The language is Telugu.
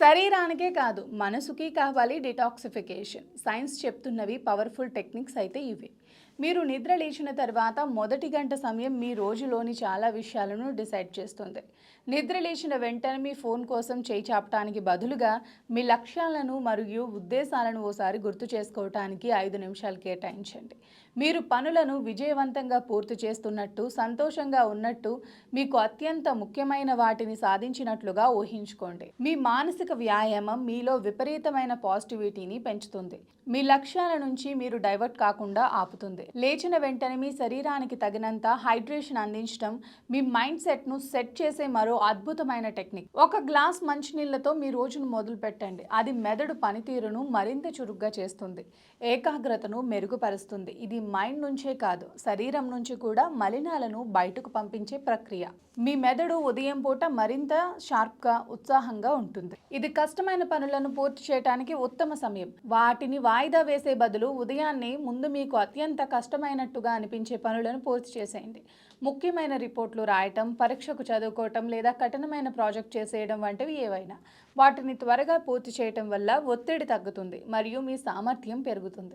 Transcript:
శరీరానికే కాదు మనసుకి కావాలి డిటాక్సిఫికేషన్. సైన్స్ చెప్తున్నవి పవర్ఫుల్ టెక్నిక్స్ అయితే ఇవి. మీరు నిద్ర లేచిన తర్వాత మొదటి గంట సమయం మీ రోజులోని చాలా విషయాలను డిసైడ్ చేస్తుంది. నిద్ర లేచిన వెంటనే మీ ఫోన్ కోసం చేయి చాపటానికి బదులుగా మీ లక్ష్యాలను మరియు ఉద్దేశాలను ఓసారి గుర్తు చేసుకోవటానికి 5 నిమిషాలు కేటాయించండి. మీరు పనులను విజయవంతంగా పూర్తి చేస్తున్నట్టు, సంతోషంగా ఉన్నట్టు, మీకు అత్యంత ముఖ్యమైన వాటిని సాధించినట్లుగా ఊహించుకోండి. మీ మానసిక వ్యాయామం మీలో విపరీతమైన పాజిటివిటీని పెంచుతుంది. మీ లక్ష్యాల నుంచి మీరు డైవర్ట్ కాకుండా ఆపుతుంది. లేచిన వెంటనే మీ శరీరానికి తగినంత హైడ్రేషన్ అందించడం మీ మైండ్ సెట్ను సెట్ చేసే మరో అద్భుతమైన టెక్నిక్. ఒక గ్లాస్ మంచినీళ్లతో మీ రోజును మొదలు పెట్టండి. అది మెదడు పనితీరును మరింత చురుగ్గా చేస్తుంది, ఏకాగ్రతను మెరుగుపరుస్తుంది. ఇది మైండ్ నుంచే కాదు, శరీరం నుంచి కూడా మలినాలను బయటకు పంపించే ప్రక్రియ. మీ మెదడు ఉదయం పూట మరింత షార్ప్గా, ఉత్సాహంగా ఉంటుంది. ఇది కష్టమైన పనులను పూర్తి చేయడానికి ఉత్తమ సమయం. వాటిని వాయిదా వేసే బదులు ఉదయాన్నే ముందు మీకు అత్యంత కష్టమైనట్టుగా అనిపించే పనులను పూర్తి చేసేయండి. ముఖ్యమైన రిపోర్ట్లు రాయటం, పరీక్షకు చదువుకోవటం లేదా కఠినమైన ప్రాజెక్ట్ చేసేయడం వంటివి ఏవైనా. వాటిని త్వరగా పూర్తి చేయటం వల్ల ఒత్తిడి తగ్గుతుంది మరియు మీ సామర్థ్యం పెరుగుతుంది.